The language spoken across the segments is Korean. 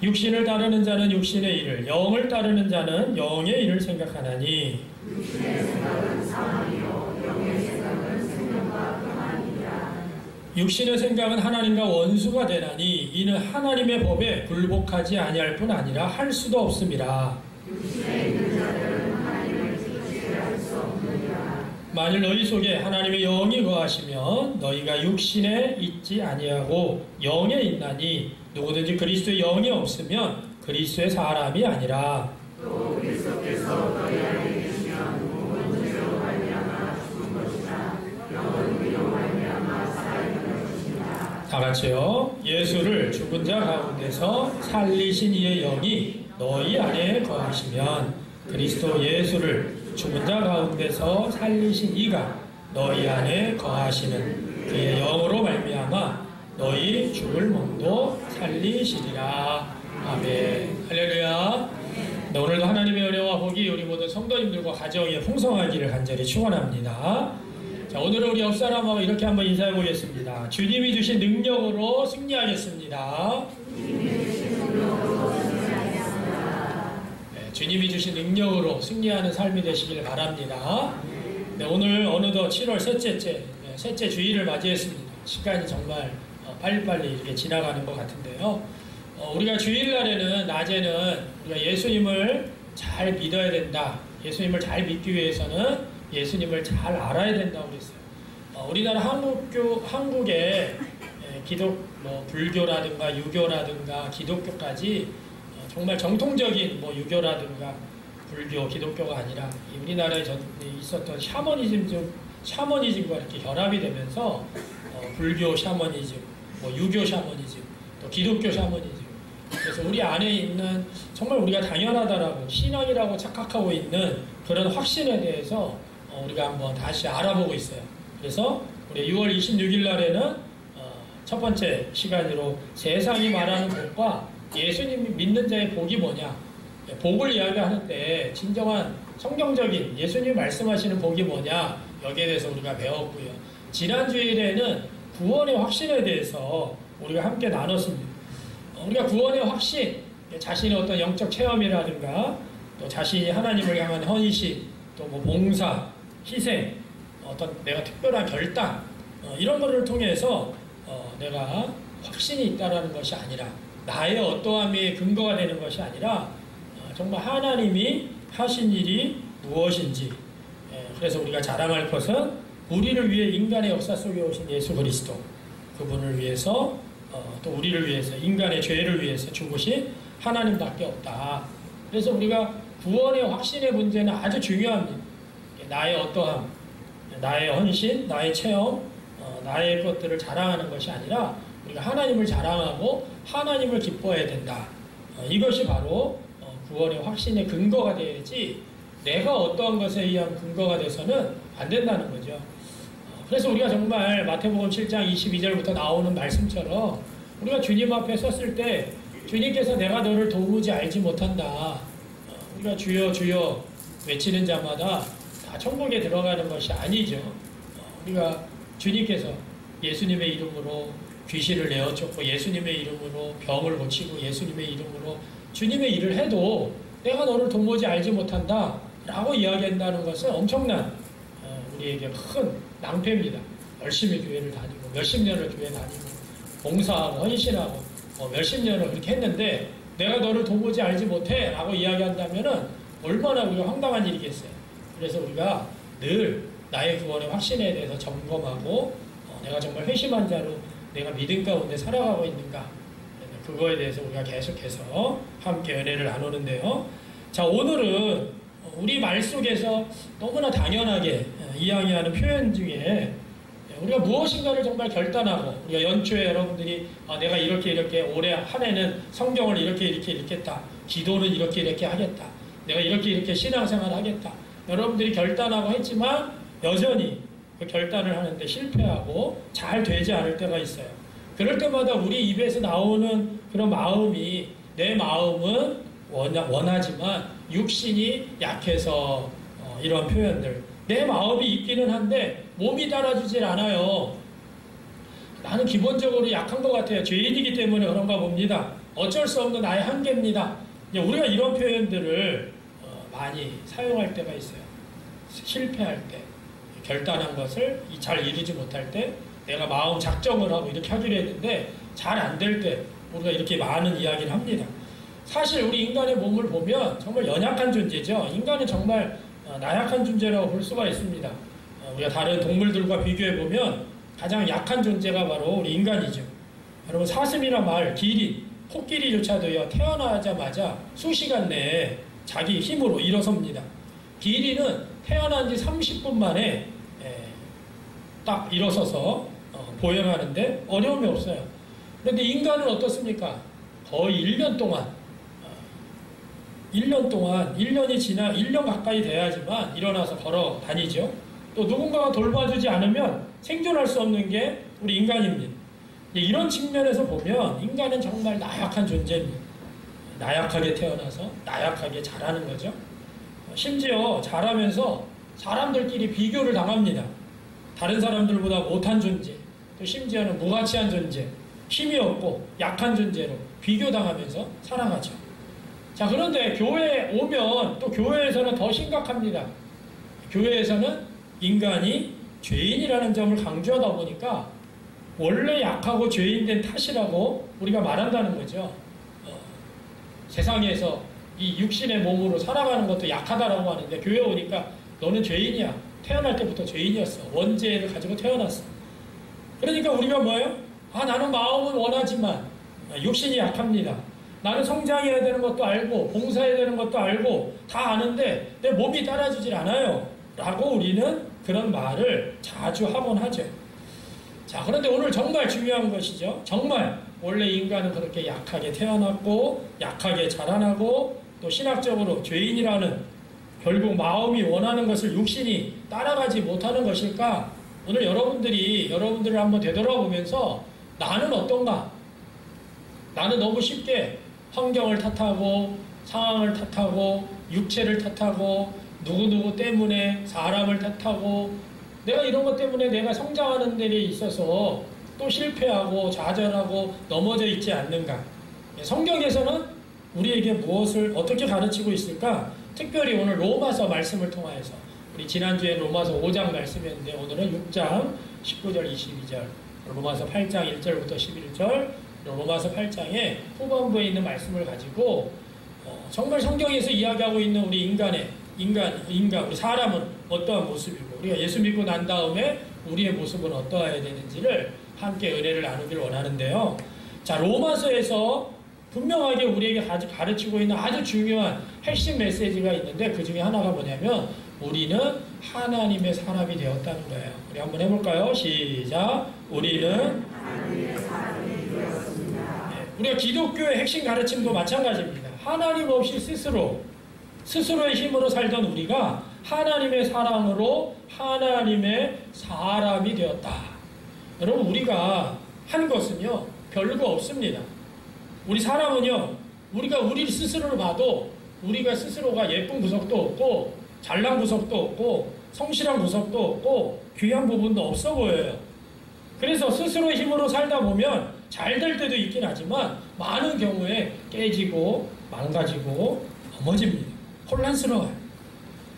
육신을 따르는 자는 육신의 일을, 영을 따르는 자는 영의 일을 생각하나니 육신의 생각은 사망이요 영의 생각은 생명과 평안이니라. 육신의 생각은 하나님과 원수가 되나니 이는 하나님의 법에 굴복하지 아니할 뿐 아니라 할 수도 없음이라. 육신에 있는 자들은 하나님을 지키게 할 수 없느니라. 만일 너희 속에 하나님의 영이 거하시면 너희가 육신에 있지 아니하고 영에 있나니 누구든지 그리스도의 영이 없으면 그리스도의 사람이 아니라. 또 그리스도께서 너희 안에 계시면 몸은 죄로 말미암아 죽은 것이나 영은 의로 말미암아 살아있는 것이니라. 다 같이요. 예수를 죽은 자 가운데서 살리신 이의 영이 너희 안에 거하시면 그리스도 예수를 죽은 자 가운데서 살리신 이가 너희 안에 거하시는 그의 영으로 말미암아 너희 죽을 몸도 살리시리라. 아멘. 할렐루야. 네, 오늘도 하나님의 은혜와 복이 우리 모든 성도님들과 가정에 풍성하기를 간절히 축원합니다. 자, 오늘은 우리 옆사람하고 이렇게 한번 인사해 보겠습니다. 주님이 주신 능력으로 승리하겠습니다. 주님이 주신 능력으로 승리하는 삶이 되시길 바랍니다. 네, 오늘 어느덧 7월 셋째 주일을 맞이했습니다. 시간이 정말 빨리빨리 이렇게 지나가는 것 같은데요. 우리가 주일날에는, 낮에는 우리가 예수님을 잘 믿어야 된다. 예수님을 잘 믿기 위해서는 예수님을 잘 알아야 된다고 그랬어요. 우리나라 한국의 불교라든가 유교라든가 기독교까지 정말 정통적인 유교라든가 불교, 기독교가 아니라 우리나라에 있었던 샤머니즘과 이렇게 결합이 되면서 불교 샤머니즘, 유교 샤머니즘, 또 기독교 샤머니즘. 그래서 우리 안에 있는 정말 우리가 당연하다라고 신앙이라고 착각하고 있는 그런 확신에 대해서 우리가 한번 다시 알아보고 있어요. 그래서 우리 6월 26일 날에는 첫 번째 시간으로 세상이 말하는 복과 예수님이 믿는 자의 복이 뭐냐, 복을 이야기하는데 진정한 성경적인 예수님이 말씀하시는 복이 뭐냐, 여기에 대해서 우리가 배웠고요. 지난 주일에는 구원의 확신에 대해서 우리가 함께 나눴습니다. 우리가 구원의 확신, 자신의 어떤 영적 체험이라든가 또 자신이 하나님을 향한 헌신, 또 봉사, 희생, 어떤 내가 특별한 결단, 이런 것을 통해서 내가 확신이 있다라는 것이 아니라, 나의 어떠함이 근거가 되는 것이 아니라 정말 하나님이 하신 일이 무엇인지, 그래서 우리가 자랑할 것은 우리를 위해 인간의 역사 속에 오신 예수 그리스도, 그분을 위해서 또 우리를 위해서, 인간의 죄를 위해서 죽으신 하나님밖에 없다. 그래서 우리가 구원의 확신의 문제는 아주 중요합니다. 나의 어떠함, 나의 헌신, 나의 체험, 나의 것들을 자랑하는 것이 아니라 우리가 하나님을 자랑하고 하나님을 기뻐해야 된다. 이것이 바로 구원의 확신의 근거가 되어야지, 내가 어떠한 것에 의한 근거가 돼서는 안 된다는 거죠. 그래서 우리가 정말 마태복음 7장 22절부터 나오는 말씀처럼 우리가 주님 앞에 섰을 때 주님께서 내가 너를 도무지 알지 못한다, 우리가 주여 주여 외치는 자마다 다 천국에 들어가는 것이 아니죠. 우리가 주님께서 예수님의 이름으로 귀신을 내어쫓고 예수님의 이름으로 병을 고치고 예수님의 이름으로 주님의 일을 해도 내가 너를 도무지 알지 못한다 라고 이야기한다는 것은 엄청난 우리에게 큰 낭패입니다. 열심히 교회를 다니고 몇십 년을 교회 다니고 봉사하고 헌신하고 몇십 년을 그렇게 했는데 내가 너를 도무지 알지 못해 라고 이야기한다면 얼마나 우리가 황당한 일이겠어요. 그래서 우리가 늘 나의 구원의 확신에 대해서 점검하고 내가 정말 회심한 자로 내가 믿음 가운데 살아가고 있는가, 그거에 대해서 우리가 계속해서 함께 은혜를 나누는데요. 자, 오늘은 우리 말 속에서 너무나 당연하게 이야기하는 표현 중에 우리가 무엇인가를 정말 결단하고, 우리가 연초에 여러분들이 내가 이렇게 올해 한 해는 성경을 이렇게 읽겠다, 기도는 이렇게 하겠다, 내가 이렇게 신앙생활을 하겠다, 여러분들이 결단하고 했지만 여전히 그 결단을 하는데 실패하고 잘 되지 않을 때가 있어요. 그럴 때마다 우리 입에서 나오는 그런 마음이, 내 마음은 원하지만 육신이 약해서 이런 표현들, 내 마음이 있기는 한데 몸이 따라주질 않아요. 나는 기본적으로 약한 것 같아요. 죄인이기 때문에 그런가 봅니다. 어쩔 수 없는 나의 한계입니다. 우리가 이런 표현들을 많이 사용할 때가 있어요. 실패할 때, 결단한 것을 잘 이루지 못할 때, 내가 마음 작정을 하고 이렇게 하기로 했는데 잘 안 될 때 우리가 이렇게 많은 이야기를 합니다. 사실 우리 인간의 몸을 보면 정말 연약한 존재죠. 인간은 정말 나약한 존재라고 볼 수가 있습니다. 우리가 다른 동물들과 비교해 보면 가장 약한 존재가 바로 우리 인간이죠. 여러분, 사슴이나 말, 기린, 코끼리조차도요, 태어나자마자 수시간 내에 자기 힘으로 일어섭니다. 기린은 태어난 지 30분 만에 딱 일어서서 보행하는데 어려움이 없어요. 그런데 인간은 어떻습니까? 거의 1년 동안 1년이 지나 1년 가까이 돼야지만 일어나서 걸어 다니죠. 또 누군가가 돌봐주지 않으면 생존할 수 없는 게 우리 인간입니다. 이런 측면에서 보면 인간은 정말 나약한 존재입니다. 나약하게 태어나서 나약하게 자라는 거죠. 심지어 자라면서 사람들끼리 비교를 당합니다. 다른 사람들보다 못한 존재, 또 심지어는 무가치한 존재, 힘이 없고 약한 존재로 비교당하면서 살아가죠. 자, 그런데 교회에 오면 또 교회에서는 더 심각합니다. 교회에서는 인간이 죄인이라는 점을 강조하다 보니까 원래 약하고 죄인된 탓이라고 우리가 말한다는 거죠. 세상에서 이 육신의 몸으로 살아가는 것도 약하다라고 하는데 교회 오니까 너는 죄인이야. 태어날 때부터 죄인이었어. 원죄를 가지고 태어났어. 그러니까 우리가 뭐예요? 나는 마음은 원하지만 육신이 약합니다. 나는 성장해야 되는 것도 알고 봉사해야 되는 것도 알고 다 아는데 내 몸이 따라주질 않아요. 라고 우리는 그런 말을 자주 하곤 하죠. 자, 그런데 오늘 정말 중요한 것이죠. 정말 원래 인간은 그렇게 약하게 태어났고 약하게 자라나고 또 신학적으로 죄인이라는 결국 마음이 원하는 것을 육신이 따라가지 못하는 것일까? 오늘 여러분들을 한번 되돌아보면서 나는 어떤가? 나는 너무 쉽게 환경을 탓하고 상황을 탓하고 육체를 탓하고 누구누구 때문에 사람을 탓하고 내가 이런 것 때문에 내가 성장하는 데 있어서 또 실패하고 좌절하고 넘어져 있지 않는가? 성경에서는 우리에게 무엇을 어떻게 가르치고 있을까? 특별히 오늘 로마서 말씀을 통하여서 우리 지난주에 로마서 5장 말씀이었는데 오늘은 6장 19절 22절 로마서 8장 1절부터 11절 로마서 8장의 후반부에 있는 말씀을 가지고 정말 성경에서 이야기하고 있는 우리 우리 사람은 어떠한 모습이고 우리가 예수 믿고 난 다음에 우리의 모습은 어떠해야 되는지를 함께 은혜를 나누길 원하는데요. 자, 로마서에서 분명하게 우리에게 가르치고 있는 아주 중요한 핵심 메시지가 있는데 그 중에 하나가 뭐냐면 우리는 하나님의 사람이 되었다는 거예요. 우리 한번 해볼까요? 시작. 우리는 하나님의 사람이 되었습니다. 네, 우리가 기독교의 핵심 가르침도 마찬가지입니다. 하나님 없이 스스로의 힘으로 살던 우리가 하나님의 사랑으로 하나님의 사람이 되었다. 여러분, 우리가 한 것은요 별거 없습니다. 우리 사람은요 우리가 우리 스스로를 봐도 우리가 스스로가 예쁜 구석도 없고 잘난 구석도 없고 성실한 구석도 없고 귀한 부분도 없어 보여요. 그래서 스스로의 힘으로 살다 보면 잘 될 때도 있긴 하지만 많은 경우에 깨지고 망가지고 넘어집니다. 혼란스러워요.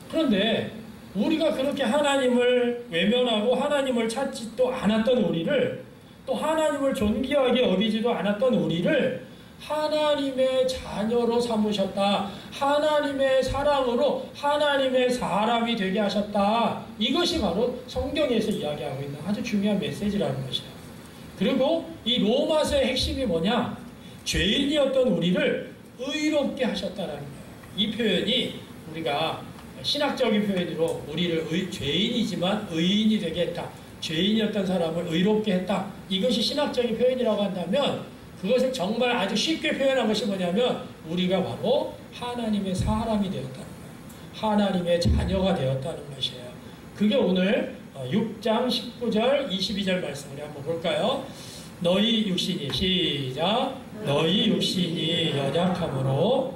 그런데 우리가 그렇게 하나님을 외면하고 하나님을 찾지도 않았던 우리를 또 하나님을 존귀하게 여기지도 않았던 우리를 하나님의 자녀로 삼으셨다. 하나님의 사랑으로 하나님의 사람이 되게 하셨다. 이것이 바로 성경에서 이야기하고 있는 아주 중요한 메시지라는 것이다. 그리고 이 로마서의 핵심이 뭐냐? 죄인이었던 우리를 의롭게 하셨다라는 거예요. 이 표현이 우리가 신학적인 표현으로 우리를 죄인이지만 의인이 되게 했다. 죄인이었던 사람을 의롭게 했다. 이것이 신학적인 표현이라고 한다면 그것을 정말 아주 쉽게 표현한 것이 뭐냐면 우리가 바로 하나님의 사람이 되었다는 거예요. 하나님의 자녀가 되었다는 것이에요. 그게 오늘 6장 19절 22절 말씀을 한번 볼까요? 너희 육신이 시작. 너희 육신이 연약함으로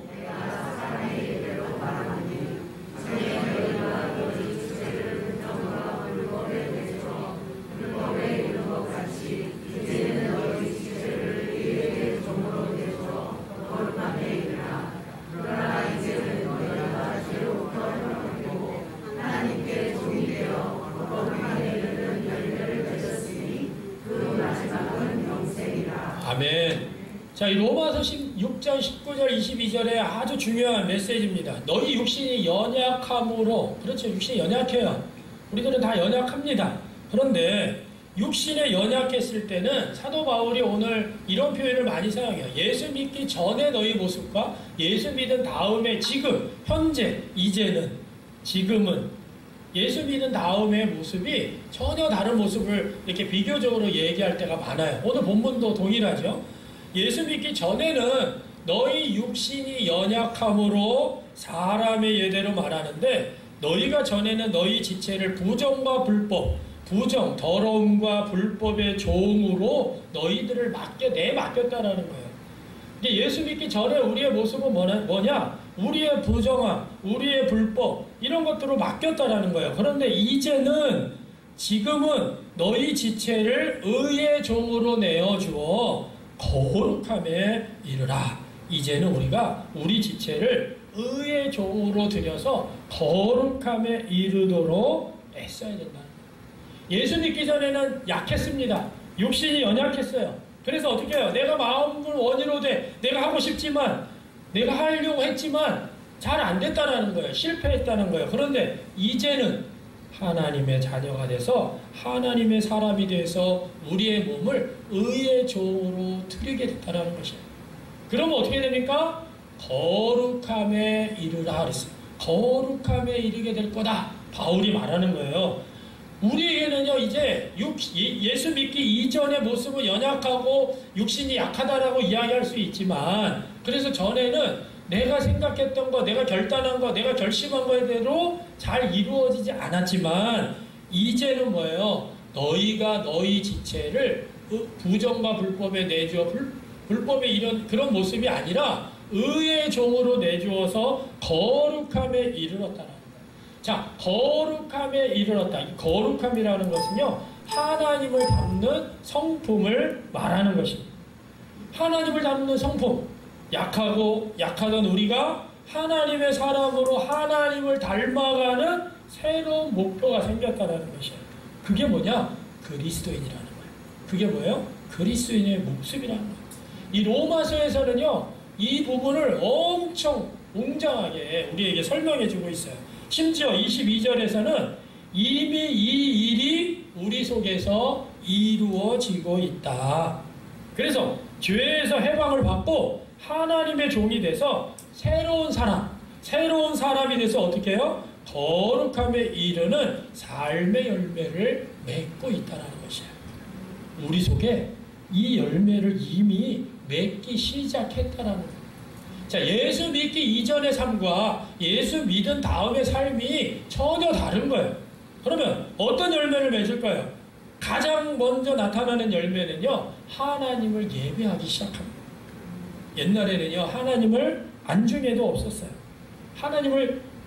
자, 이 로마서 6장 19절 22절에 아주 중요한 메시지입니다. 너희 육신이 연약함으로, 그렇죠, 육신이 연약해요. 우리들은 다 연약합니다. 그런데 육신에 연약했을 때는 사도 바울이 오늘 이런 표현을 많이 사용해요. 예수 믿기 전에 너희 모습과 예수 믿은 다음에, 지금, 현재, 이제는, 지금은, 예수 믿은 다음의 모습이 전혀 다른 모습을 이렇게 비교적으로 얘기할 때가 많아요. 오늘 본문도 동일하죠. 예수 믿기 전에는 너희 육신이 연약함으로 사람의 예대로 말하는데, 너희가 전에는 너희 지체를 부정과 불법, 부정, 더러움과 불법의 종으로 너희들을 내맡겼다라는 거예요. 이게 예수 믿기 전에 우리의 모습은 뭐냐? 우리의 부정함, 우리의 불법, 이런 것들로 맡겼다라는 거예요. 그런데 이제는, 지금은 너희 지체를 의의 종으로 내어주어 거룩함에 이르라. 이제는 우리가 우리 지체를 의의 종으로 들여서 거룩함에 이르도록 애써야 된다는 거예요. 예수 믿기 전에는 약했습니다. 육신이 연약했어요. 그래서 어떻게 해요? 내가 마음을 원의로 돼. 내가 하고 싶지만, 내가 하려고 했지만 잘 안 됐다는 거예요. 실패했다는 거예요. 그런데 이제는 하나님의 자녀가 돼서 하나님의 사람이 돼서 우리의 몸을 의의 종으로 드리게 됐다는 것이에요. 그러면 어떻게 됩니까? 거룩함에 이르라 그랬어요. 거룩함에 이르게 될 거다. 바울이 말하는 거예요. 우리에게는요, 이제 예수 믿기 이전의 모습은 연약하고 육신이 약하다라고 이야기할 수 있지만, 그래서 전에는 내가 생각했던 거, 내가 결단한 거, 내가 결심한 거대로 잘 이루어지지 않았지만, 이제는 뭐예요? 너희가 너희 지체를 부정과 불법에 내주어 불법의 이런 그런 모습이 아니라 의의 종으로 내주어서 거룩함에 이르렀다는 거예요. 자, 거룩함에 이르렀다. 이 거룩함이라는 것은요, 하나님을 닮는 성품을 말하는 것입니다. 하나님을 닮는 성품. 약하던 우리가 하나님의 사람으로 하나님을 닮아가는 새로운 목표가 생겼다는 것이에요. 그게 뭐냐? 그리스도인이라는 거예요. 그게 뭐예요? 그리스도인의 모습이라는 거예요. 이 로마서에서는요, 이 부분을 엄청 웅장하게 우리에게 설명해 주고 있어요. 심지어 22절에서는 이미 이 일이 우리 속에서 이루어지고 있다. 그래서 죄에서 해방을 받고 하나님의 종이 돼서 새로운 사람이 돼서 어떻게 해요? 거룩함에 이르는 삶의 열매를 맺고 있다는 것이에요. 우리 속에 이 열매를 이미 맺기 시작했다는 거예요. 자, 예수 믿기 이전의 삶과 예수 믿은 다음의 삶이 전혀 다른 거예요. 그러면 어떤 열매를 맺을까요? 가장 먼저 나타나는 열매는요, 하나님을 예배하기 시작합니다. 옛날에는요, 하나님을 안중에도 없었어요.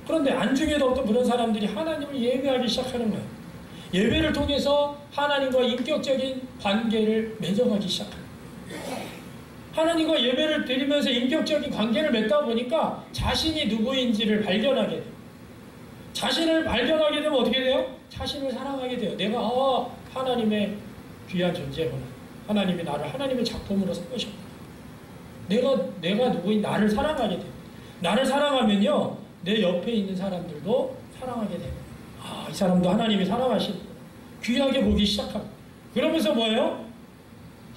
그런데 안중에도 없던 그런 사람들이 하나님을 예배하기 시작하는 거예요. 예배를 통해서 하나님과 인격적인 관계를 맺어가기 시작합니다. 하나님과 예배를 드리면서 인격적인 관계를 맺다 보니까 자신이 누구인지를 발견하게 돼요. 자신을 발견하게 되면 어떻게 돼요? 자신을 사랑하게 돼요. 내가 하나님의 귀한 존재구나. 하나님이 나를 하나님의 작품으로 삼으셨구나. 내가 누구인 나를 사랑하게 돼요. 나를 사랑하면요, 내 옆에 있는 사람들도 사랑하게 돼요. 이 사람도 하나님이 사랑하시는구나. 귀하게 보기 시작합니다. 그러면서 뭐예요?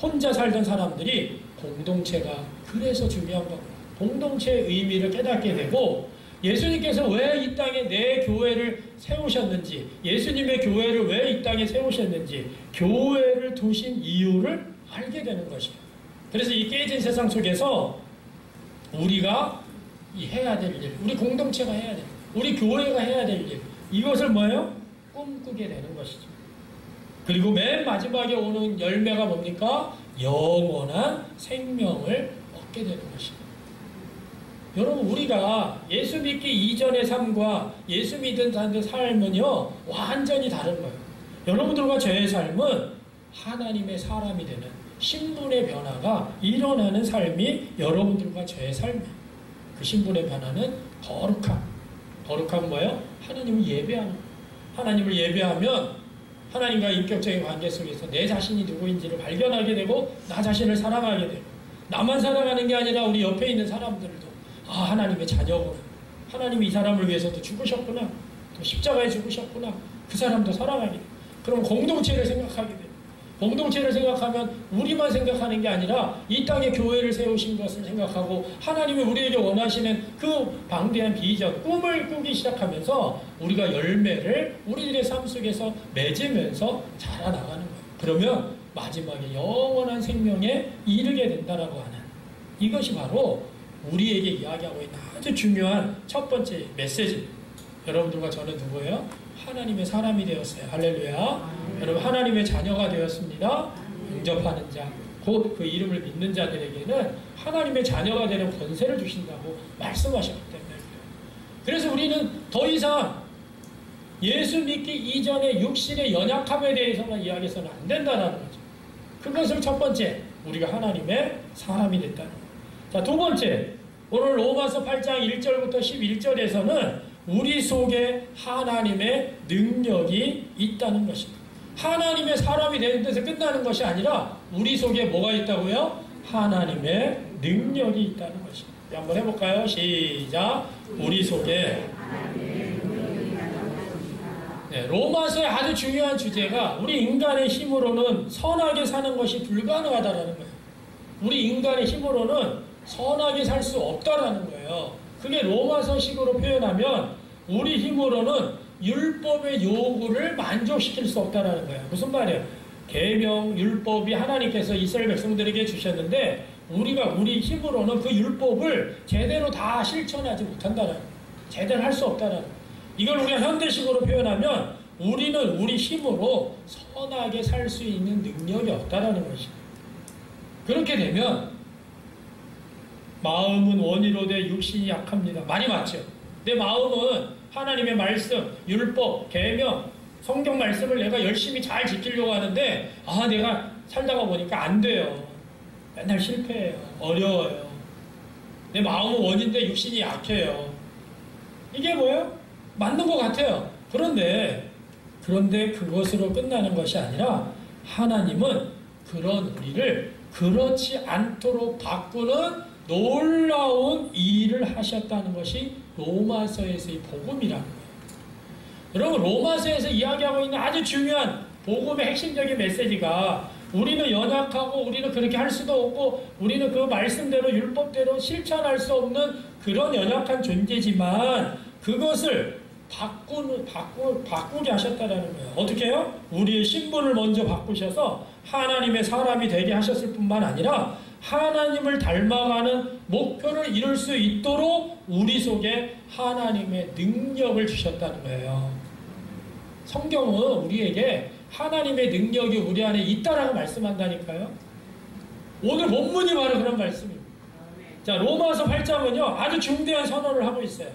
혼자 살던 사람들이 공동체가 그래서 중요한 겁니다. 공동체의 의미를 깨닫게 되고, 예수님께서 왜 이 땅에 내 교회를 세우셨는지, 예수님의 교회를 왜 이 땅에 세우셨는지, 교회를 두신 이유를 알게 되는 것입니다. 그래서 이 깨진 세상 속에서 우리가 해야 될 일, 우리 공동체가 해야 될 일, 우리 교회가 해야 될 일, 이것을 뭐예요? 꿈꾸게 되는 것이죠. 그리고 맨 마지막에 오는 열매가 뭡니까? 영원한 생명을 얻게 되는 것입니다. 여러분, 우리가 예수 믿기 이전의 삶과 예수 믿은 삶은요, 완전히 다른 거예요. 여러분들과 저의 삶은 하나님의 사람이 되는 신분의 변화가 일어나는 삶이 여러분들과 저의 삶이에요. 그 신분의 변화는 거룩함은 뭐예요? 하나님을 예배하는 거예요. 하나님을 예배하면 하나님과 인격적인 관계 속에서 내 자신이 누구인지를 발견하게 되고, 나 자신을 사랑하게 되고, 나만 살아가는 게 아니라 우리 옆에 있는 사람들도 하나님의 자녀구나. 하나님이 이 사람을 위해서도 죽으셨구나. 또 십자가에 죽으셨구나. 그 사람도 살아가게 돼. 그럼 공동체를 생각하게 돼. 공동체를 생각하면 우리만 생각하는 게 아니라 이 땅에 교회를 세우신 것을 생각하고 하나님이 우리에게 원하시는 그 방대한 비전, 꿈을 꾸기 시작하면서 우리가 열매를 우리들의 삶 속에서 맺으면서 자라나가는 거예요. 그러면 마지막에 영원한 생명에 이르게 된다라고 하는 이것이 바로 우리에게 이야기하고 있는 아주 중요한 첫 번째 메시지. 여러분들과 저는 누구예요? 하나님의 사람이 되었어요. 할렐루야. 여러분 하나님의 자녀가 되었습니다. 영접하는 자, 곧 그 이름을 믿는 자들에게는 하나님의 자녀가 되는 권세를 주신다고 말씀하셨기 때문에 그래서 우리는 더 이상 예수 믿기 이전의 육신의 연약함에 대해서만 이야기해서는 안 된다는 거죠. 그것을 첫 번째, 우리가 하나님의 사람이 됐다는 거예요. 자, 두 번째, 오늘 로마서 8장 1절부터 11절에서는 우리 속에 하나님의 능력이 있다는 것입니다. 하나님의 사람이 되는 데서 끝나는 것이 아니라 우리 속에 뭐가 있다고요? 하나님의 능력이 있다는 것입니다. 한번 해볼까요? 시작. 우리 속에 로마서의 아주 중요한 주제가 우리 인간의 힘으로는 선하게 사는 것이 불가능하다는 거예요. 우리 인간의 힘으로는 선하게 살 수 없다라는 거예요. 그게 로마서식으로 표현하면 우리 힘으로는 율법의 요구를 만족시킬 수 없다라는 거예요. 무슨 말이에요? 계명, 율법이 하나님께서 이스라엘 백성들에게 주셨는데 우리가 우리 힘으로는 그 율법을 제대로 다 실천하지 못한다는 거예요. 제대로 할 수 없다는 거예요. 이걸 우리가 현대식으로 표현하면 우리는 우리 힘으로 선하게 살 수 있는 능력이 없다라는 것이에요. 그렇게 되면 마음은 원이로되 육신이 약합니다. 말이 맞죠? 내 마음은 하나님의 말씀, 율법, 계명, 성경 말씀을 내가 열심히 잘 지키려고 하는데 내가 살다가 보니까 안 돼요. 맨날 실패해요. 어려워요. 내 마음은 원인데 육신이 약해요. 이게 뭐예요? 맞는 것 같아요. 그런데 그것으로 끝나는 것이 아니라 하나님은 그런 우리를 그렇지 않도록 바꾸는 놀라운 일을 하셨다는 것이 로마서에서의 복음이라는 거예요. 여러분 로마서에서 이야기하고 있는 아주 중요한 복음의 핵심적인 메시지가 우리는 연약하고 우리는 그렇게 할 수도 없고 우리는 그 말씀대로 율법대로 실천할 수 없는 그런 연약한 존재지만 그것을 바꾸게 하셨다는 거예요. 어떻게 해요? 우리의 신분을 먼저 바꾸셔서 하나님의 사람이 되게 하셨을 뿐만 아니라 하나님을 닮아가는 목표를 이룰 수 있도록 우리 속에 하나님의 능력을 주셨다는 거예요. 성경은 우리에게 하나님의 능력이 우리 안에 있다라고 말씀한다니까요. 오늘 본문이 바로 그런 말씀입니다. 자, 로마서 8장은요 아주 중대한 선언을 하고 있어요.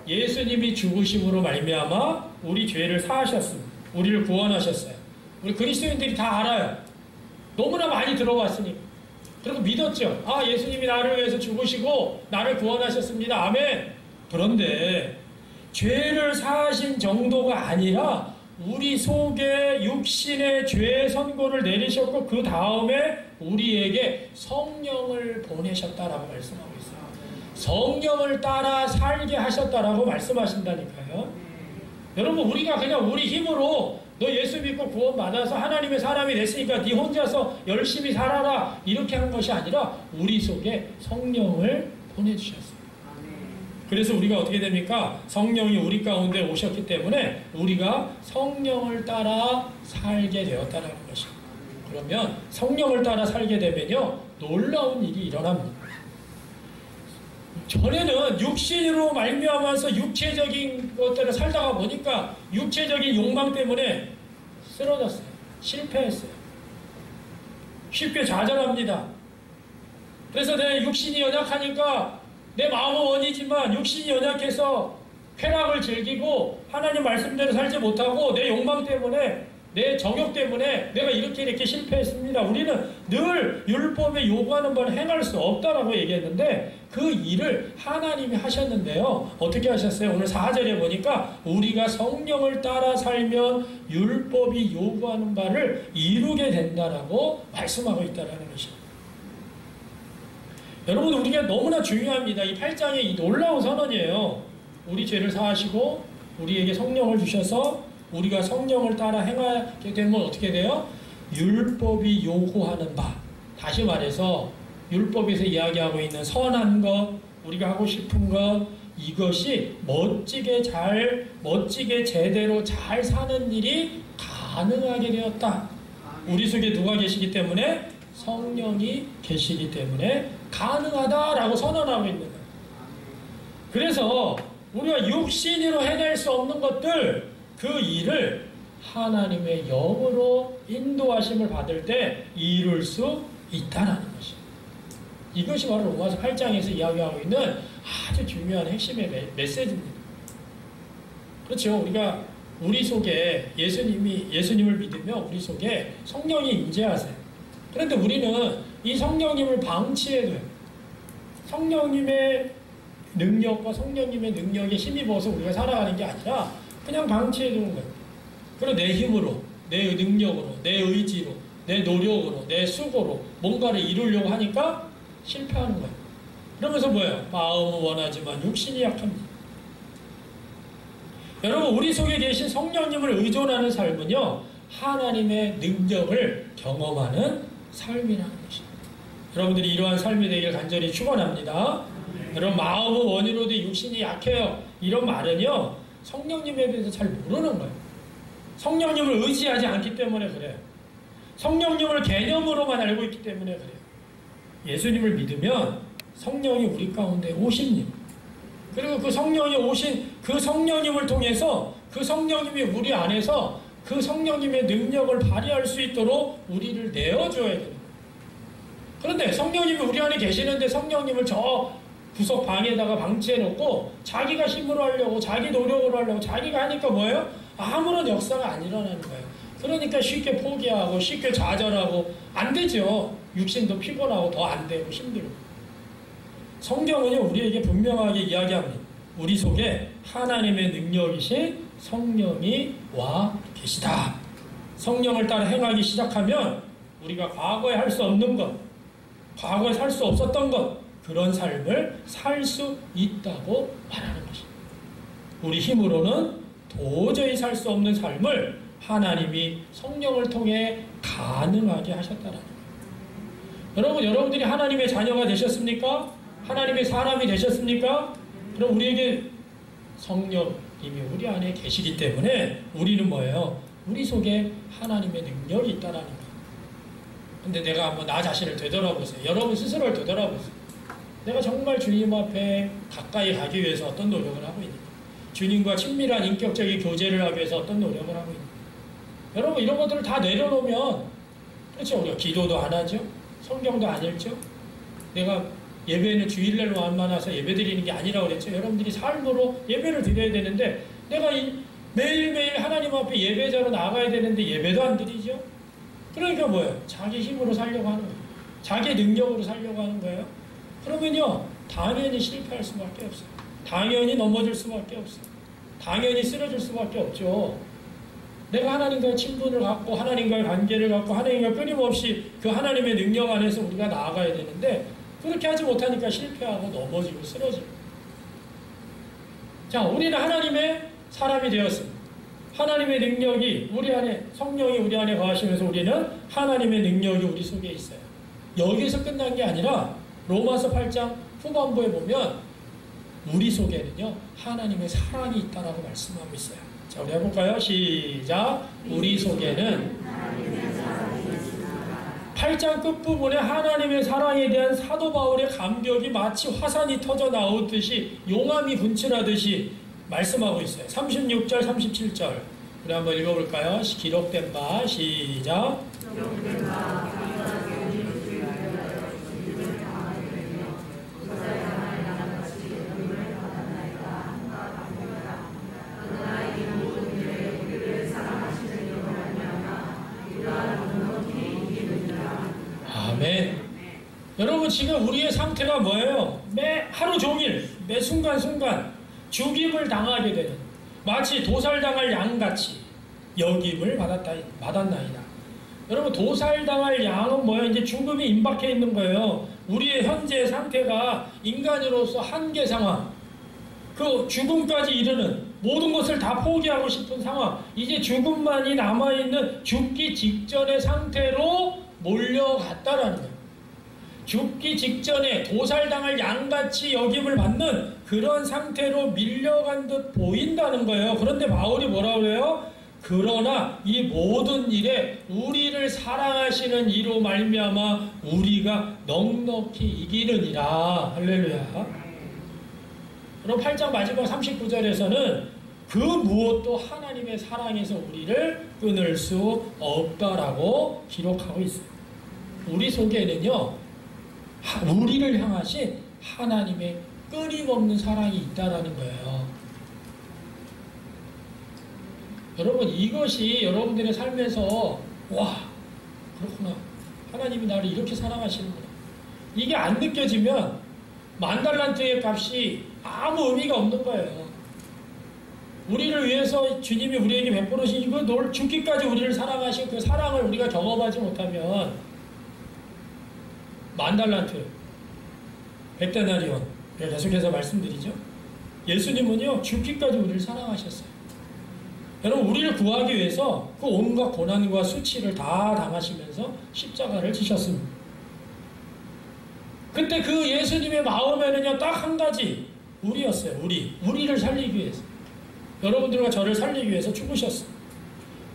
예수님이 죽으심으로 말미암아 우리 죄를 사하셨습니다. 우리를 구원하셨어요. 우리 그리스도인들이 다 알아요. 너무나 많이 들어왔으니까. 그리고 믿었죠. 예수님이 나를 위해서 죽으시고 나를 구원하셨습니다. 아멘. 그런데 죄를 사하신 정도가 아니라 우리 속에 육신의 죄 선고를 내리셨고 그 다음에 우리에게 성령을 보내셨다라고 말씀하고 있어요. 성령을 따라 살게 하셨다라고 말씀하신다니까요. 여러분 우리가 그냥 우리 힘으로 너 예수 믿고 구원받아서 하나님의 사람이 됐으니까 네 혼자서 열심히 살아라 이렇게 한 것이 아니라 우리 속에 성령을 보내주셨어요. 그래서 우리가 어떻게 됩니까? 성령이 우리 가운데 오셨기 때문에 우리가 성령을 따라 살게 되었다는 것입니다. 그러면 성령을 따라 살게 되면요 놀라운 일이 일어납니다. 전에는 육신으로 말미암아서 육체적인 것들을 살다가 보니까 육체적인 욕망 때문에 쓰러졌어요. 실패했어요. 쉽게 좌절합니다. 그래서 내 육신이 연약하니까 내 마음은 원이지만 육신이 연약해서 쾌락을 즐기고 하나님 말씀대로 살지 못하고 내 욕망 때문에 내 정욕 때문에 내가 이렇게 실패했습니다. 우리는 늘 율법에 요구하는 바를 행할 수 없다라고 얘기했는데 그 일을 하나님이 하셨는데요. 어떻게 하셨어요? 오늘 4절에 보니까 우리가 성령을 따라 살면 율법이 요구하는 바를 이루게 된다라고 말씀하고 있다는 것입니다. 여러분, 우리가 너무나 중요합니다. 이 8장의 이 놀라운 선언이에요. 우리 죄를 사하시고 우리에게 성령을 주셔서 우리가 성령을 따라 행하게 되면 어떻게 돼요? 율법이 요구하는 바. 다시 말해서 율법에서 이야기하고 있는 선한 것, 우리가 하고 싶은 것, 이것이 멋지게 제대로 잘 사는 일이 가능하게 되었다. 우리 속에 누가 계시기 때문에? 성령이 계시기 때문에 가능하다라고 선언하고 있는 거예요. 그래서 우리가 육신으로 해낼 수 없는 것들, 그 일을 하나님의 영으로 인도하심을 받을 때 이룰 수 있다는 것이에요. 이것이 바로 로마서 8장에서 이야기하고 있는 아주 중요한 핵심의 메시지입니다. 그렇죠. 우리 속에 예수님을 믿으면 우리 속에 성령이 임재하세요. 그런데 우리는 이 성령님을 방치해야 돼요. 성령님의 능력과 성령님의 능력에 힘입어서 우리가 살아가는 게 아니라 그냥 방치해 두는 거예요. 그리고 내 힘으로, 내 능력으로, 내 의지로, 내 노력으로, 내 수고로 뭔가를 이루려고 하니까 실패하는 거예요. 그러면서 뭐예요? 마음은 원하지만 육신이 약합니다. 여러분, 우리 속에 계신 성령님을 의존하는 삶은요, 하나님의 능력을 경험하는 삶이라는 것입니다. 여러분들이 이러한 삶이 되길 간절히 축원합니다. 여러분, 마음은 원이로되 육신이 약해요. 이런 말은요, 성령님에 대해서 잘 모르는 거예요. 성령님을 의지하지 않기 때문에 그래요. 성령님을 개념으로만 알고 있기 때문에 그래요. 예수님을 믿으면 성령이 우리 가운데 오십니다. 그리고 그 성령이 오신 그 성령님을 통해서 그 성령님이 우리 안에서 그 성령님의 능력을 발휘할 수 있도록 우리를 내어줘야 되는 거예요. 그런데 성령님이 우리 안에 계시는데 성령님을 저 구석 방에다가 방치해놓고 자기가 힘으로 하려고, 자기 노력으로 하려고, 자기가 하니까 뭐예요? 아무런 역사가 안 일어나는 거예요. 그러니까 쉽게 포기하고 쉽게 좌절하고 안 되죠. 육신도 피곤하고 더 안 되고 힘들고. 성경은요, 우리에게 분명하게 이야기합니다. 우리 속에 하나님의 능력이신 성령이 와 계시다. 성령을 따라 행하기 시작하면 우리가 과거에 할 수 없는 것, 과거에 살 수 없었던 것, 그런 삶을 살 수 있다고 말하는 것입니다. 우리 힘으로는 도저히 살 수 없는 삶을 하나님이 성령을 통해 가능하게 하셨다는 거예요. 여러분들이 하나님의 자녀가 되셨습니까? 하나님의 사람이 되셨습니까? 그럼 우리에게 성령님이 우리 안에 계시기 때문에 우리는 뭐예요? 우리 속에 하나님의 능력이 있다는 거예요. 근데 내가 한번 나 자신을 되돌아보세요. 여러분 스스로를 되돌아보세요. 내가 정말 주님 앞에 가까이 가기 위해서 어떤 노력을 하고 있는가? 주님과 친밀한 인격적인 교제를 하기 위해서 어떤 노력을 하고 있는가? 여러분, 이런 것들을 다 내려놓으면, 그렇죠? 우리가 기도도 안 하죠? 성경도 안 읽죠? 내가 예배는 주일날만 와서 예배 드리는 게 아니라고 그랬죠? 여러분들이 삶으로 예배를 드려야 되는데, 내가 매일매일 하나님 앞에 예배자로 나가야 되는데 예배도 안 드리죠? 그러니까 뭐예요? 자기 힘으로 살려고 하는 거예요. 자기 능력으로 살려고 하는 거예요. 그러면요, 당연히 실패할 수밖에 없어요. 당연히 넘어질 수밖에 없어요. 당연히 쓰러질 수밖에 없죠. 내가 하나님과의 친분을 갖고 하나님과의 관계를 갖고 하나님과 끊임없이 그 하나님의 능력 안에서 우리가 나아가야 되는데 그렇게 하지 못하니까 실패하고 넘어지고 쓰러지고. 자, 우리는 하나님의 사람이 되었습니다. 하나님의 능력이 우리 안에, 성령이 우리 안에 거하시면서 우리는 하나님의 능력이 우리 속에 있어요. 여기서 끝난 게 아니라 로마서 8장 후반부에 보면 우리 속에는요, 하나님의 사랑이 있다라고 말씀하고 있어요. 자, 우리 해볼까요? 시작. 우리 속에는 8장 끝부분에 하나님의 사랑에 대한 사도 바울의 감격이 마치 화산이 터져 나오듯이 용암이 분출하듯이 말씀하고 있어요. 36절, 37절. 우리 한번 읽어볼까요? 기록된 바, 시작. 아멘. 여러분, 지금 우리의 상태가 뭐예요? 매 하루 종일, 매 순간순간 죽임을 당하게 되는, 마치 도살당할 양같이 여김을 받았나이다. 여러분 도살당할 양은 뭐예요? 이제 죽음이 임박해 있는 거예요. 우리의 현재 상태가 인간으로서 한계 상황, 그 죽음까지 이르는 모든 것을 다 포기하고 싶은 상황, 이제 죽음만이 남아있는 죽기 직전의 상태로 몰려갔다라는 거예요. 죽기 직전에 도살당할 양같이 여김을 받는 그런 상태로 밀려간 듯 보인다는 거예요. 그런데 바울이 뭐라고 그래요? 그러나 이 모든 일에 우리를 사랑하시는 이로 말미암아 우리가 넉넉히 이기느니라. 할렐루야. 그럼 8장 마지막 39절에서는 그 무엇도 하나님의 사랑에서 우리를 끊을 수 없다라고 기록하고 있어요. 우리 속에는요, 우리를 향하신 하나님의 끊임없는 사랑이 있다라는 거예요. 여러분, 이것이 여러분들의 삶에서 와, 그렇구나, 하나님이 나를 이렇게 사랑하시는구나, 이게 안 느껴지면 만달란트의 값이 아무 의미가 없는 거예요. 우리를 위해서 주님이 우리에게 베풀으신 그 죽기까지 우리를 사랑하신 그 사랑을 우리가 경험하지 못하면 만달란트, 100데나리온, 계속해서 말씀드리죠. 예수님은요, 죽기까지 우리를 사랑하셨어요. 여러분, 우리를 구하기 위해서 그 온갖 고난과 수치를 다 당하시면서 십자가를 지셨습니다. 그때 그 예수님의 마음에는요, 딱 한 가지, 우리였어요. 우리를 살리기 위해서. 여러분들과 저를 살리기 위해서 죽으셨어요.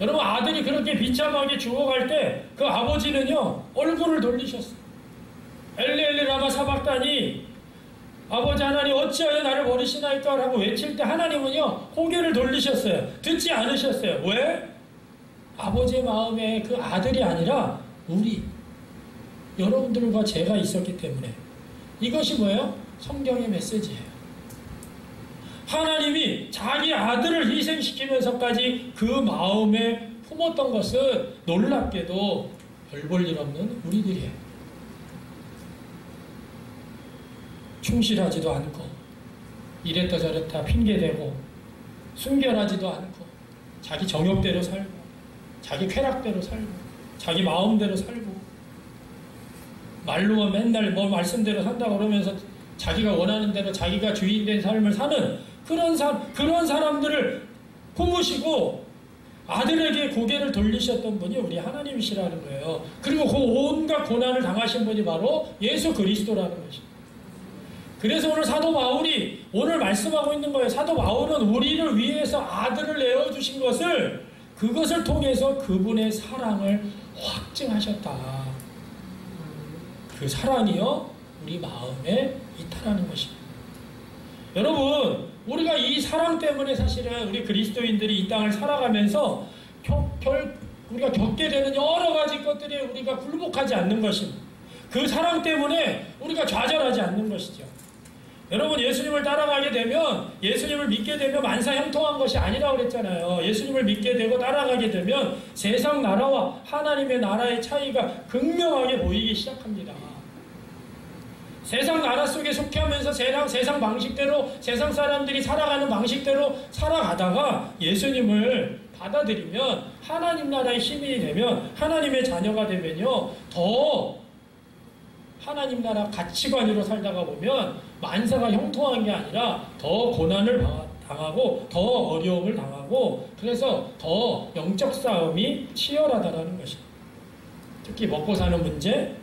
여러분, 아들이 그렇게 비참하게 죽어갈 때 그 아버지는요, 얼굴을 돌리셨어요. 엘리 라마 사박다니, 아버지 하나님 어찌하여 나를 버리시나이까 라고 외칠 때 하나님은요, 고개를 돌리셨어요. 듣지 않으셨어요. 왜? 아버지의 마음에 그 아들이 아니라 우리, 여러분들과 제가 있었기 때문에. 이것이 뭐예요? 성경의 메시지예요. 하나님이 자기 아들을 희생시키면서까지 그 마음에 품었던 것은 놀랍게도 별 볼 일 없는 우리들이에요. 충실하지도 않고, 이랬다 저랬다 핑계대고, 순결하지도 않고, 자기 정욕대로 살고, 자기 쾌락대로 살고, 자기 마음대로 살고, 말로만 맨날 뭐 말씀대로 산다고 그러면서 자기가 원하는 대로 자기가 주인된 삶을 사는 그런 사람들을 품으시고 아들에게 고개를 돌리셨던 분이 우리 하나님이시라는 거예요. 그리고 그 온갖 고난을 당하신 분이 바로 예수 그리스도라는 것입니다. 그래서 오늘 사도 바울이 오늘 말씀하고 있는 거예요. 사도 바울은 우리를 위해서 아들을 내어주신 것을, 그것을 통해서 그분의 사랑을 확증하셨다. 그 사랑이요, 우리 마음에 있다라는 것입니다. 여러분, 우리가 이 사랑 때문에 사실은 우리 그리스도인들이 이 땅을 살아가면서 우리가 겪게 되는 여러 가지 것들에 우리가 굴복하지 않는 것입니다. 그 사랑 때문에 우리가 좌절하지 않는 것이죠. 여러분, 예수님을 따라가게 되면, 예수님을 믿게 되면 만사 형통한 것이 아니라고 그랬잖아요. 예수님을 믿게 되고 따라가게 되면 세상 나라와 하나님의 나라의 차이가 극명하게 보이기 시작합니다. 세상 나라 속에 속해하면서 세상 방식대로, 세상 사람들이 살아가는 방식대로 살아가다가 예수님을 받아들이면, 하나님 나라의 시민이 되면, 하나님의 자녀가 되면요, 더 하나님 나라 가치관으로 살다가 보면 만사가 형통한 게 아니라 더 고난을 당하고 더 어려움을 당하고, 그래서 더 영적 싸움이 치열하다는 것입니다. 특히 먹고 사는 문제,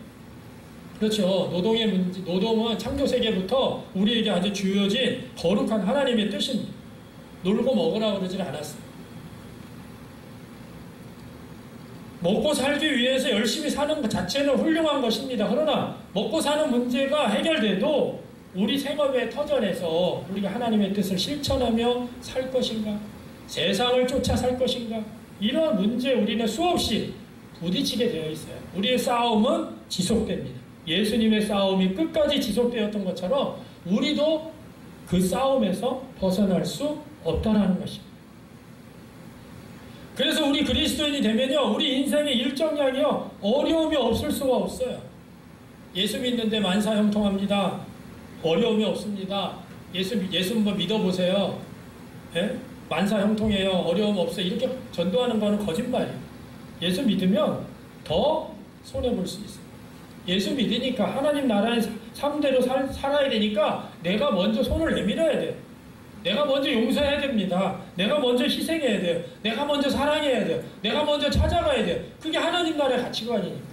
그렇죠. 노동의 문제, 노동은 창조세계부터 우리에게 아주 주어진 거룩한 하나님의 뜻입니다. 놀고 먹으라고 그러질 않았어요. 먹고 살기 위해서 열심히 사는 것 자체는 훌륭한 것입니다. 그러나 먹고 사는 문제가 해결돼도 우리 생업의 터전에서 우리가 하나님의 뜻을 실천하며 살 것인가, 세상을 쫓아 살 것인가, 이런 문제에 우리는 수없이 부딪히게 되어 있어요. 우리의 싸움은 지속됩니다. 예수님의 싸움이 끝까지 지속되었던 것처럼 우리도 그 싸움에서 벗어날 수 없다라는 것입니다. 그래서 우리 그리스도인이 되면요, 우리 인생의 일정량이요, 어려움이 없을 수가 없어요. 예수 믿는데 만사 형통합니다. 어려움이 없습니다. 예수 한번 믿어보세요. 예? 만사 형통해요. 어려움 없어요. 이렇게 전도하는 거는 거짓말이에요. 예수 믿으면 더 손해볼 수 있어요. 예수 믿으니까 하나님 나라의 삶대로 살아야 되니까 내가 먼저 손을 내밀어야 돼요. 내가 먼저 용서해야 됩니다. 내가 먼저 희생해야 돼요. 내가 먼저 사랑해야 돼요. 내가 먼저 찾아가야 돼요. 그게 하나님 나라의 가치관이니까.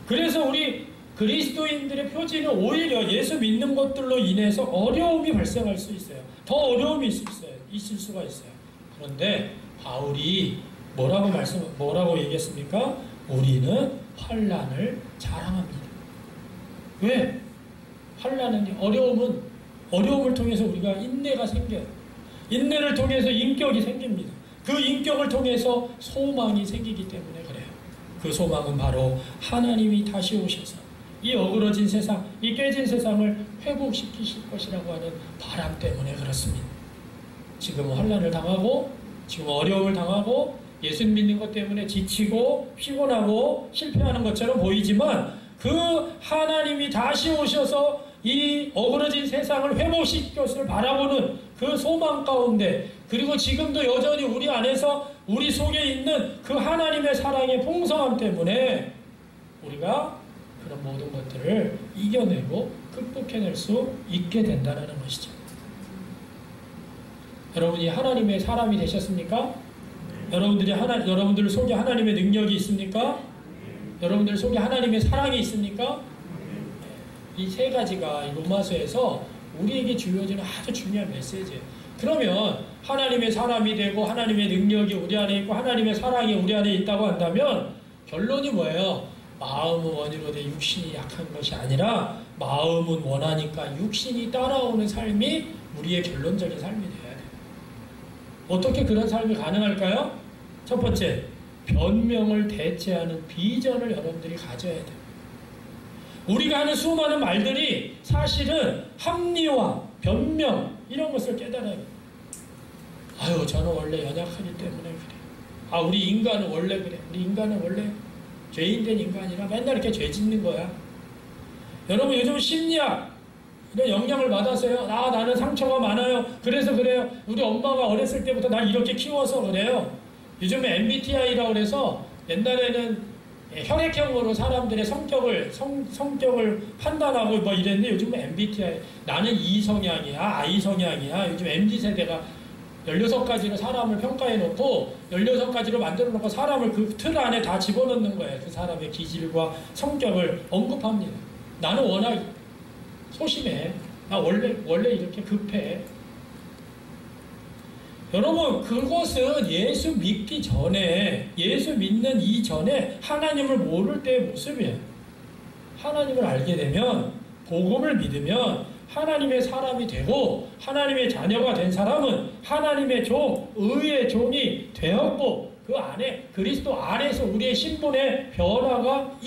그래서 우리 그리스도인들의 표지는 오히려 예수 믿는 것들로 인해서 어려움이 발생할 수 있어요. 더 어려움이 있을 수가 있어요. 그런데 바울이 뭐라고 얘기했습니까? 우리는 환난을 자랑합니다. 왜? 환난은 어려움을 통해서 우리가 인내가 생겨요. 인내를 통해서 인격이 생깁니다. 그 인격을 통해서 소망이 생기기 때문에 그래요. 그 소망은 바로 하나님이 다시 오셔서 이 어그러진 세상, 이 깨진 세상을 회복시키실 것이라고 하는 바람 때문에 그렇습니다. 지금 환난을 당하고 지금 어려움을 당하고 예수 믿는 것 때문에 지치고 피곤하고 실패하는 것처럼 보이지만 그 하나님이 다시 오셔서 이 어그러진 세상을 회복시킬 것을 바라보는 그 소망 가운데, 그리고 지금도 여전히 우리 안에서 우리 속에 있는 그 하나님의 사랑의 풍성함 때문에 우리가 그런 모든 것들을 이겨내고 극복해낼 수 있게 된다는 것이죠. 여러분이 하나님의 사람이 되셨습니까? 여러분들 속에 하나님의 능력이 있습니까? 여러분들 속에 하나님의 사랑이 있습니까? 이 세 가지가 이 로마서에서 우리에게 주어지는 아주 중요한 메시지예요. 그러면 하나님의 사람이 되고 하나님의 능력이 우리 안에 있고 하나님의 사랑이 우리 안에 있다고 한다면 결론이 뭐예요? 마음은 원이로되 육신이 약한 것이 아니라 마음은 원하니까 육신이 따라오는 삶이 우리의 결론적인 삶이 돼야 돼요. 어떻게 그런 삶이 가능할까요? 첫 번째, 변명을 대체하는 비전을 여러분들이 가져야 돼요. 우리가 하는 수많은 말들이 사실은 합리화, 변명 이런 것을 깨달아야 돼요. 아유, 저는 원래 연약하기 때문에 그래. 우리 인간은 원래 그래. 우리 인간은 원래 죄인된 인간이라 맨날 이렇게 죄 짓는 거야. 여러분, 요즘 심리학 이런 영향을 받아서요. 나는 상처가 많아요. 그래서 그래요. 우리 엄마가 어렸을 때부터 날 이렇게 키워서 그래요. 요즘에 MBTI라고 그래서 옛날에는 혈액형으로 사람들의 성격을 판단하고 뭐 이랬는데 요즘은 MBTI, 나는 E 성향이야, I 성향이야. 요즘 MZ세대가 16가지로 사람을 평가해놓고 16가지로 만들어놓고 사람을 그 틀 안에 다 집어넣는 거예요. 그 사람의 기질과 성격을 언급합니다. 나는 워낙 소심해. 나 원래 이렇게 급해. 여러분, 그것은 예수 믿기 전에, 예수 믿는 이전에 하나님을 모를 때의 모습이에요. 하나님을 알게 되면, 복음을 믿으면 하나님의 사람이 되고 하나님의 자녀가 된 사람은 하나님의 종, 의의 종이 되었고 그 안에 그리스도 안에서 우리의 신분의 변화가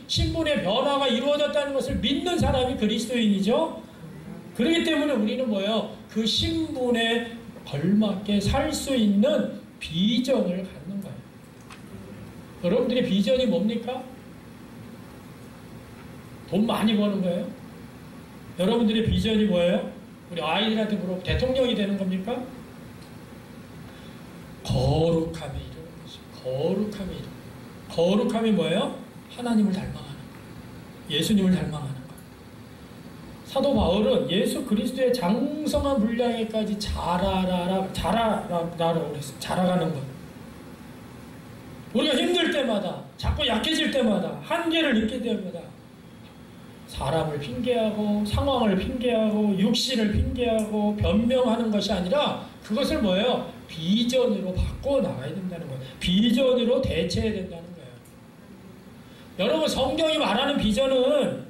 신분의 변화가 이루어졌다는 것을 믿는 사람이 그리스도인이죠. 그렇기 때문에 우리는 뭐예요? 그 신분에 걸맞게 살 수 있는 비전을 갖는 거예요. 여러분들의 비전이 뭡니까? 돈 많이 버는 거예요? 여러분들의 비전이 뭐예요? 우리 아이들한테 물어보면 대통령이 되는 겁니까? 거룩함에 이르는 거죠. 거룩함이 뭐예요? 하나님을 닮아가는 거예요. 예수님을 닮아가는 거예요. 사도 바울은 예수 그리스도의 장성한 분량에까지 자라라고 그랬어요. 자라가는 것. 우리가 힘들 때마다, 자꾸 약해질 때마다, 한계를 느낄 때마다 사람을 핑계하고 상황을 핑계하고 육신을 핑계하고 변명하는 것이 아니라 그것을 뭐예요? 비전으로 바꿔 나가야 된다는 거예요. 비전으로 대체해야 된다는 거예요. 여러분, 성경이 말하는 비전은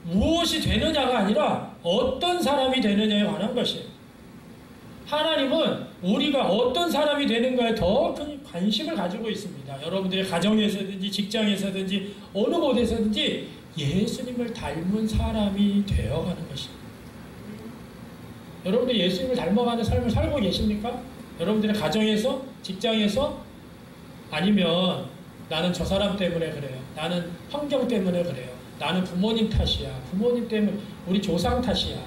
무엇이 되느냐가 아니라 어떤 사람이 되느냐에 관한 것이에요. 하나님은 우리가 어떤 사람이 되는가에 더 큰 관심을 가지고 있습니다. 여러분들의 가정에서든지 직장에서든지 어느 곳에서든지 예수님을 닮은 사람이 되어가는 것입니다. 여러분들 예수님을 닮아가는 삶을 살고 계십니까? 여러분들의 가정에서, 직장에서, 아니면 나는 저 사람 때문에 그래요. 나는 환경 때문에 그래요. 나는 부모님 탓이야. 부모님 때문에, 우리 조상 탓이야.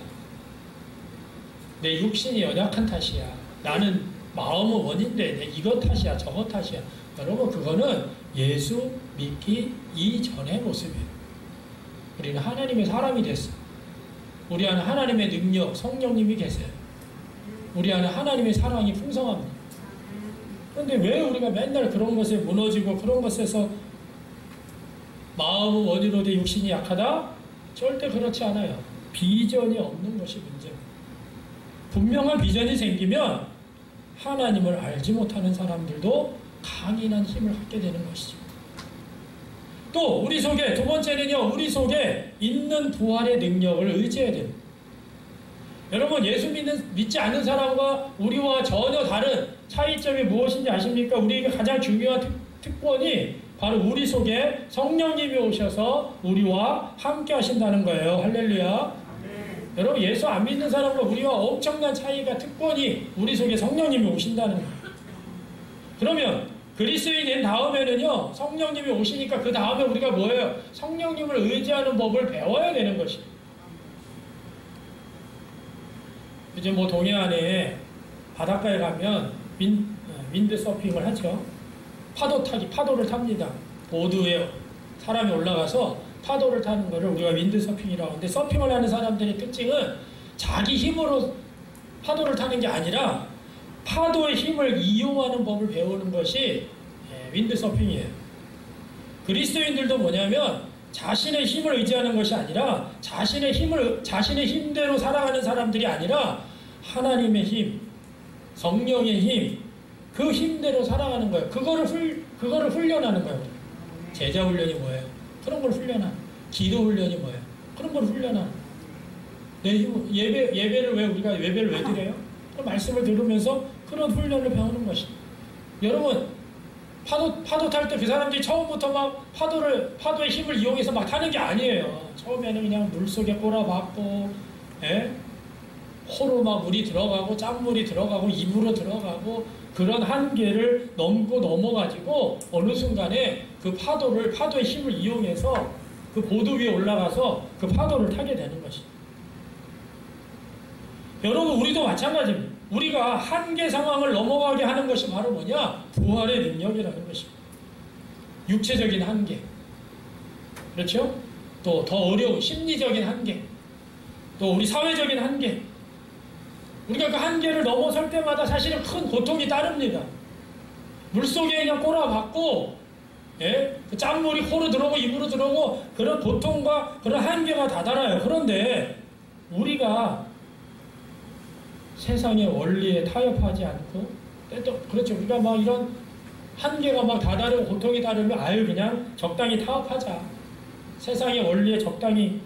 내 육신이 연약한 탓이야. 나는 마음은 원인데 이거 탓이야 저거 탓이야. 여러분 그거는 예수 믿기 이전의 모습이에요. 우리는 하나님의 사람이 됐어. 우리 안에 하나님의 능력 성령님이 계세요. 우리 안에 하나님의 사랑이 풍성합니다. 그런데 왜 우리가 맨날 그런 것에 무너지고 그런 것에서 마음은 원인으로 돼 육신이 약하다? 절대 그렇지 않아요. 비전이 없는 것이 문제입니다. 분명한 비전이 생기면 하나님을 알지 못하는 사람들도 강인한 힘을 갖게 되는 것이죠. 또 우리 속에 두 번째는요. 우리 속에 있는 부활의 능력을 의지해야 됩니다. 여러분 예수 믿지 않는 사람과 우리와 전혀 다른 차이점이 무엇인지 아십니까? 우리에게 가장 중요한 특권이 바로 우리 속에 성령님이 오셔서 우리와 함께 하신다는 거예요. 할렐루야. 여러분 예수 안 믿는 사람과 우리와 엄청난 차이가 특권이 우리 속에 성령님이 오신다는 거예요. 그러면 그리스도인이 된 다음에는요. 성령님이 오시니까 그 다음에 우리가 뭐예요? 성령님을 의지하는 법을 배워야 되는 것이에요. 요즘 뭐 동해안에 바닷가에 가면 윈드 서핑을 하죠. 파도 타기, 파도를 탑니다. 보드에 사람이 올라가서 파도를 타는 것을 우리가 윈드 서핑이라고 하는데 서핑을 하는 사람들의 특징은 자기 힘으로 파도를 타는 게 아니라 파도의 힘을 이용하는 법을 배우는 것이 윈드 서핑이에요. 그리스도인들도 뭐냐면 자신의 힘을 의지하는 것이 아니라 자신의 힘대로 살아가는 사람들이 아니라 하나님의 힘, 성령의 힘, 그 힘대로 살아가는 거예요. 그거를 훈련하는 거예요. 제자 훈련이 뭐예요? 그런 걸 훈련하는. 기도 훈련이 뭐예요? 그런 걸 훈련하는. 예배를 왜 우리가 예배를 왜 드려요? 그 말씀을 들으면서 그런 훈련을 배우는 것입니다. 여러분 파도 탈 때 그 사람들이 처음부터 막 파도의 힘을 이용해서 막 타는 게 아니에요. 처음에는 그냥 물속에 꼬라박고, 코로 막 물이 들어가고 짠물이 들어가고 입으로 들어가고 그런 한계를 넘고 넘어가지고 어느 순간에 그 파도의 힘을 이용해서 그 보드 위에 올라가서 그 파도를 타게 되는 것입니다. 여러분 우리도 마찬가지입니다. 우리가 한계 상황을 넘어가게 하는 것이 바로 뭐냐? 부활의 능력이라는 것입니다. 육체적인 한계, 그렇죠? 또 더 어려운 심리적인 한계, 또 우리 사회적인 한계. 우리가 그 한계를 넘어설 때마다 사실은 큰 고통이 따릅니다. 물속에 그냥 꼬라박고, 그 짠물이 코로 들어오고 입으로 들어오고 그런 고통과 그런 한계가 다다라요. 그런데 우리가 세상의 원리에 타협하지 않고, 또 그렇죠. 우리가 막 이런 한계가 막 다다르고 고통이 다르면 아유 그냥 적당히 타협하자. 세상의 원리에 적당히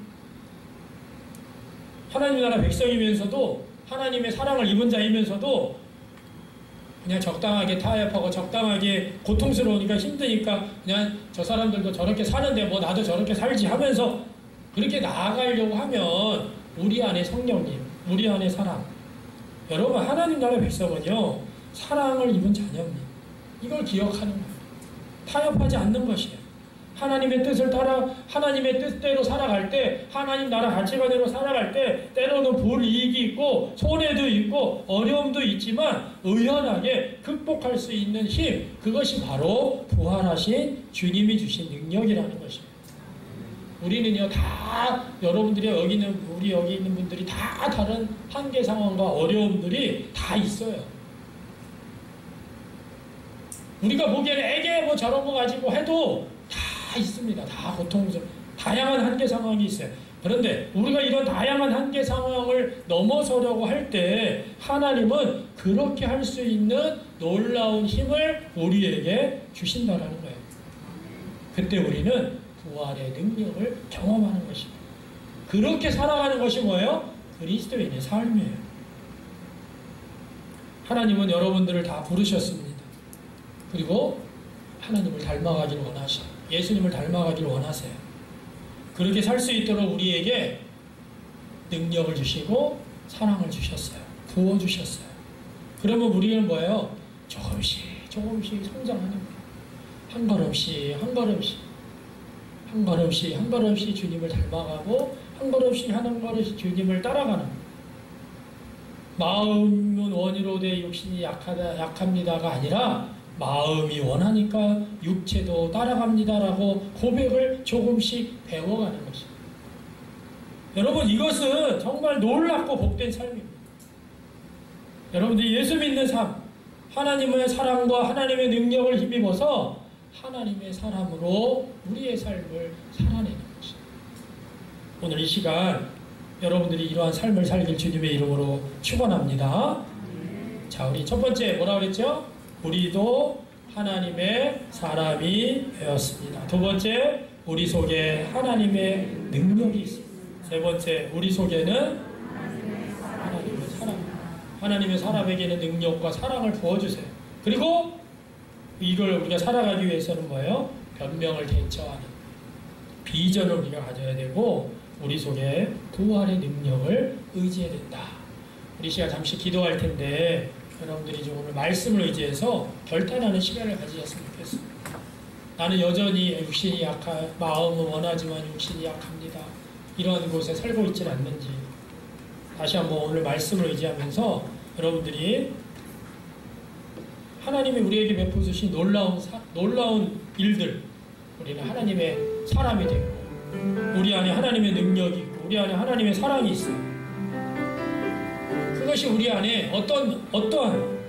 하나님 나라 백성이면서도 하나님의 사랑을 입은 자이면서도 그냥 적당하게 타협하고 적당하게 고통스러우니까 힘드니까 그냥 저 사람들도 저렇게 사는데 뭐 나도 저렇게 살지 하면서 그렇게 나아가려고 하면 우리 안에 성령님, 우리 안에 사랑. 여러분 하나님 나라 백성은요 사랑을 입은 자녀입니다. 이걸 기억하는 거예요. 타협하지 않는 것이에요. 하나님의 뜻을 따라 하나님의 뜻대로 살아갈 때, 하나님 나라 가치관대로 살아갈 때 때로는 불이익이 있고 손해도 있고 어려움도 있지만 의연하게 극복할 수 있는 힘, 그것이 바로 부활하신 주님이 주신 능력이라는 것입니다. 우리는요 다 여러분들이 여기 있는 분들이 다 다른 한계 상황과 어려움들이 다 있어요. 우리가 보기에는 애게 뭐 저런 거 가지고 해도 다 있습니다. 다 고통스러워. 다양한 한계 상황이 있어요. 그런데 우리가 이런 다양한 한계 상황을 넘어서려고 할 때 하나님은 그렇게 할 수 있는 놀라운 힘을 우리에게 주신다라는 거예요. 그때 우리는 부활의 능력을 경험하는 것입니다. 그렇게 살아가는 것이 뭐예요? 그리스도인의 삶이에요. 하나님은 여러분들을 다 부르셨습니다. 그리고 하나님을 닮아가기를 원하셔요. 예수님을 닮아가기를 원하세요. 그렇게 살 수 있도록 우리에게 능력을 주시고 사랑을 주셨어요. 부어주셨어요. 그러면 우리는 뭐예요? 조금씩 성장하는 거예요. 한 걸음씩 주님을 닮아가고 한 걸음씩 주님을 따라가는 거예요. 마음은 원이로 돼 육신이 약합니다가 아니라 마음이 원하니까 육체도 따라갑니다라고 고백을 조금씩 배워가는 것입니다. 여러분, 이것은 정말 놀랍고 복된 삶입니다. 여러분들이 예수 믿는 삶, 하나님의 사랑과 하나님의 능력을 힘입어서 하나님의 사람으로 우리의 삶을 살아내는 것입니다. 오늘 이 시간 여러분들이 이러한 삶을 살길 주님의 이름으로 축원합니다. 자, 우리 첫 번째 뭐라 그랬죠? 우리도 하나님의 사람이 되었습니다. 두 번째, 우리 속에 하나님의 능력이 있습니다. 세 번째, 우리 속에는 하나님의 사랑, 하나님의 사람에게는 능력과 사랑을 부어주세요. 그리고 이걸 우리가 살아가기 위해서는 뭐예요? 변명을 대처하는 비전을 우리가 가져야 되고 우리 속에 부활의 능력을 의지해야 된다. 우리 시간 잠시 기도할 텐데 여러분들이 좀 오늘 말씀을 의지해서 결단하는 시간을 가지셨으면 좋겠습니다. 나는 여전히 육신이 마음은 원하지만 육신이 약합니다. 이런 곳에 살고 있지는 않는지 다시 한번 오늘 말씀을 의지하면서 여러분들이 하나님이 우리에게 베푸시신 놀라운 일들, 우리는 하나님의 사람이 되고 우리 안에 하나님의 능력이 있고 우리 안에 하나님의 사랑이 있어요. 그것이 우리 안에 어떠한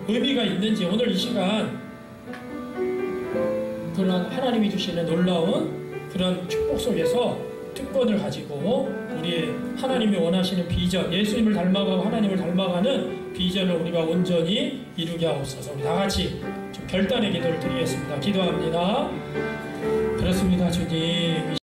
의미가 있는지 오늘 이 시간 그런 하나님이 주시는 놀라운 그런 축복 속에서 특권을 가지고 우리의 하나님이 원하시는 비전, 예수님을 닮아가고 하나님을 닮아가는 비전을 우리가 온전히 이루게 하옵소서. 우리 다 같이 좀 결단의 기도를 드리겠습니다. 기도합니다. 그렇습니다, 주님.